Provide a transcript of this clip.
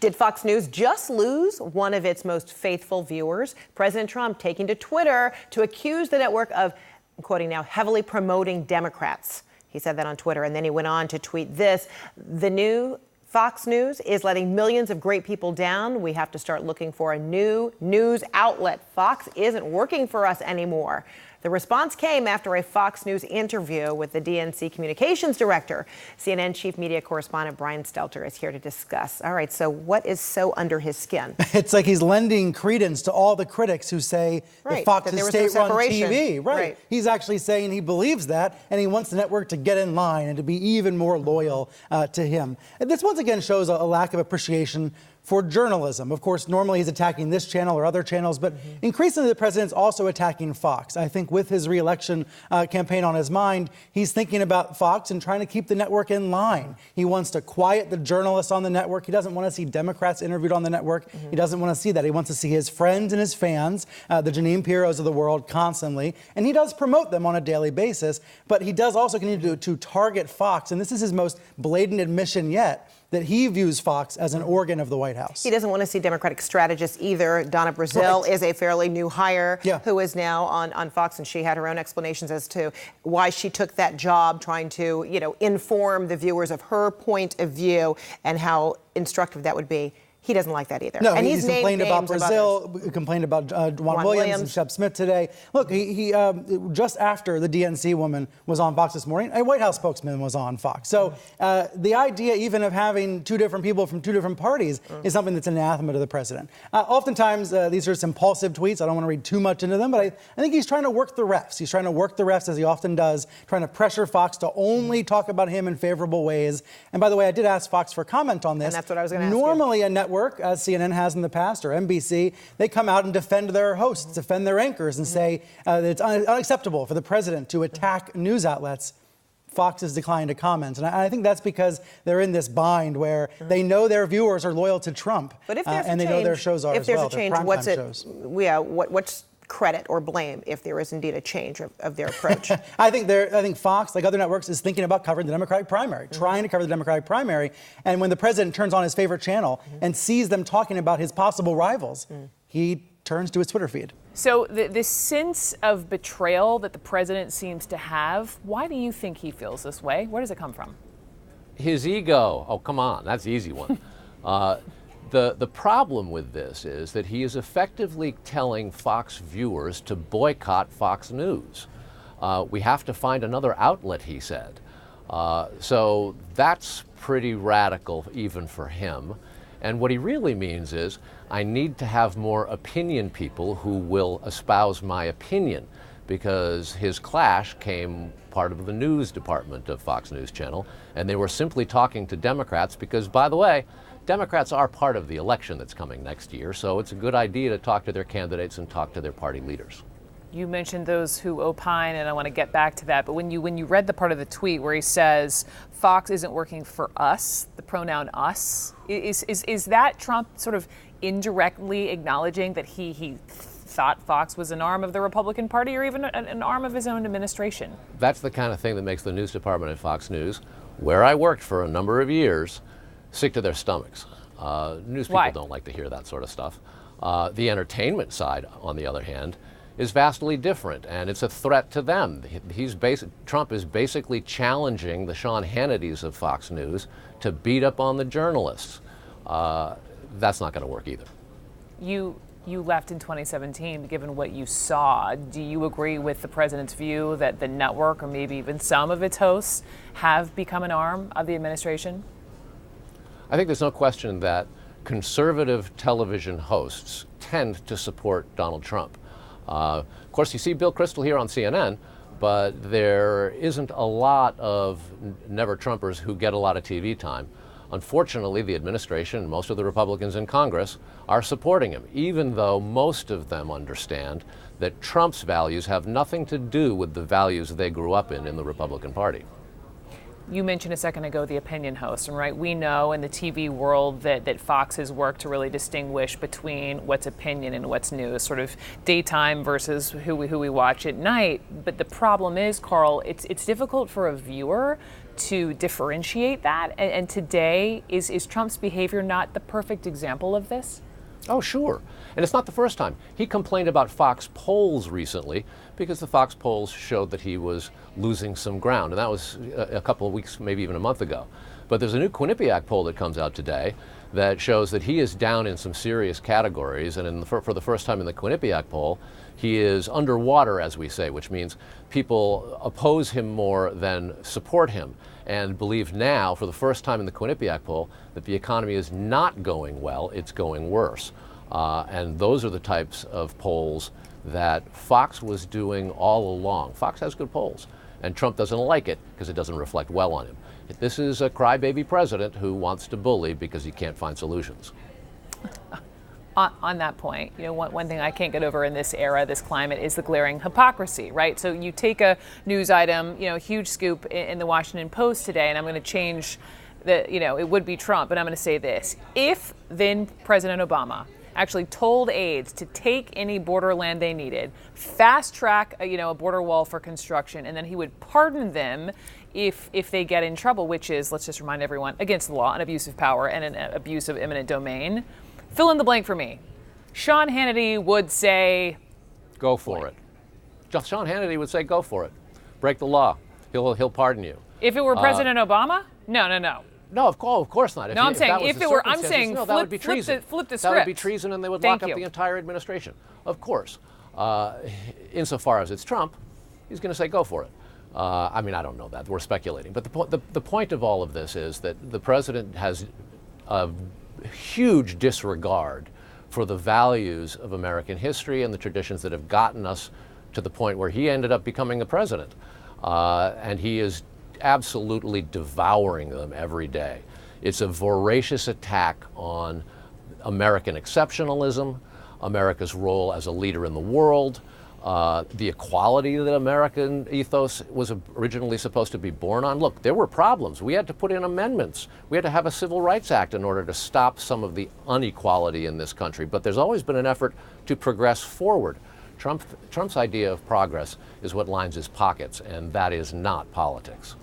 Did Fox News just lose one of its most faithful viewers? President Trump taking to Twitter to accuse the network of, I'm quoting now, heavily promoting Democrats. He said that on Twitter, and then he went on to tweet this: the new Fox News is letting millions of great people down. We have to start looking for a new news outlet. Fox isn't working for us anymore. The response came after a Fox News interview with the DNC communications director. CNN chief media correspondent Brian Stelter is here to discuss. All right, so what is so under his skin? It's like he's lending credence to all the critics who say that Fox is state-run TV. Right. He's actually saying he believes that, and he wants the network to get in line and to be even more loyal to him. And this once again shows a lack of appreciation for journalism. Of course, normally he's attacking this channel or other channels, but increasingly the president's also attacking Fox. I think with his re-election campaign on his mind, he's thinking about Fox and trying to keep the network in line. He wants to quiet the journalists on the network. He doesn't want to see Democrats interviewed on the network. He doesn't want to see that. He wants to see his friends and his fans, the Jeanine Pirros of the world, constantly. And he does promote them on a daily basis, but he does also continue to target Fox. And this is his most blatant admission yet, that he views Fox as an organ of the White House. He doesn't want to see Democratic strategists either. Donna Brazile is a fairly new hire who is now on Fox, and she had her own explanations as to why she took that job, trying to, inform the viewers of her point of view and how instructive that would be. He doesn't like that either. No, and he's complained about Brazile, complained about Juan Williams and Shep Smith today. Look, he just after the DNC woman was on Fox this morning, a White House spokesman was on Fox. So the idea even of having two different people from two different parties is something that's anathema to the president. Oftentimes, these are impulsive tweets. I don't want to read too much into them, but I think he's trying to work the refs. He's trying to work the refs, as he often does, trying to pressure Fox to only talk about him in favorable ways. And by the way, I did ask Fox for comment on this. And that's what I was going to ask Normally, a network, as CNN has in the past, or NBC, they come out and defend their hosts, defend their anchors, and say that it's unacceptable for the president to attack news outlets. Fox has declined to comment. And I think that's because they're in this bind where they know their viewers are loyal to Trump. But if there's and they know their shows are as well. If there's a change, what's credit or blame if there is indeed a change of their approach? I think Fox, like other networks, is thinking about covering the Democratic primary, trying to cover the Democratic primary. And when the president turns on his favorite channel and sees them talking about his possible rivals, he turns to his Twitter feed. So this sense of betrayal that the president seems to have, why do you think he feels this way? Where does it come from? His ego. Oh, come on. That's the easy one. The problem with this is that he is effectively telling Fox viewers to boycott Fox News. We have to find another outlet, he said. So that's pretty radical even for him. And what he really means is, I need to have more opinion people who will espouse my opinion, because his clash came part of the news department of Fox News Channel, and they were simply talking to Democrats because, by the way, Democrats are part of the election that's coming next year, so it's a good idea to talk to their candidates and talk to their party leaders. You mentioned those who opine, and I want to get back to that, but when you read the part of the tweet where he says Fox isn't working for us, the pronoun us, is that Trump sort of indirectly acknowledging that he thought Fox was an arm of the Republican Party or even an arm of his own administration? That's the kind of thing that makes the news department at Fox News, where I worked for a number of years, sick to their stomachs. News people don't like to hear that sort of stuff. The entertainment side, on the other hand, is vastly different, and it's a threat to them. Trump is basically challenging the Sean Hannitys of Fox News to beat up on the journalists. That's not going to work either. You left in 2017, given what you saw. Do you agree with the president's view that the network, or maybe even some of its hosts, have become an arm of the administration? I think there's no question that conservative television hosts tend to support Donald Trump. Of course, you see Bill Kristol here on CNN, but there isn't a lot of never-Trumpers who get a lot of TV time. Unfortunately, the administration and most of the Republicans in Congress are supporting him, even though most of them understand that Trump's values have nothing to do with the values they grew up in the Republican Party. You mentioned a second ago the opinion host, and right, we know in the TV world that Fox has worked to really distinguish between what's opinion and what's news, sort of daytime versus who we watch at night. But the problem is, Carl, it's difficult for a viewer to differentiate that? And today, is Trump's behavior not the perfect example of this? Oh, sure. And it's not the first time. He complained about Fox polls recently because the Fox polls showed that he was losing some ground. And that was a couple of weeks, maybe even a month ago. But there's a new Quinnipiac poll that comes out today that shows that he is down in some serious categories. And for the first time in the Quinnipiac poll, he is underwater, as we say, which means people oppose him more than support him, and believe now, for the first time in the Quinnipiac poll, that the economy is not going well, it's going worse. And those are the types of polls that Fox was doing all along. Fox has good polls, and Trump doesn't like it because it doesn't reflect well on him. This is a crybaby president who wants to bully because he can't find solutions. On that point, one thing I can't get over in this era, this climate, is the glaring hypocrisy, right? So you take a news item, huge scoop in the Washington Post today, and I'm going to change it would be Trump, but I'm going to say this. If then President Obama actually told aides to take any borderland they needed, fast track a border wall for construction, and then he would pardon them if they get in trouble, which is, let's just remind everyone, against the law, an abuse of power and an abuse of eminent domain. Fill in the blank for me. Sean Hannity would say, go for it. Sean Hannity would say, go for it. Break the law. He'll pardon you. If it were President Obama? No. No, of course not. I'm saying if it were, I'm saying that would be treason. Flip the script. That would be treason, and they would lock up the entire administration. Of course. Insofar as it's Trump, he's going to say, go for it. I don't know that. We're speculating. But the point of all of this is that the president has a huge disregard for the values of American history and the traditions that have gotten us to the point where he ended up becoming the president. And he is absolutely devouring them every day. It's a voracious attack on American exceptionalism, America's role as a leader in the world, the equality that American ethos was originally supposed to be born on. Look, there were problems. We had to put in amendments. We had to have a Civil Rights Act in order to stop some of the inequality in this country. But there's always been an effort to progress forward. Trump's idea of progress is what lines his pockets, and that is not politics.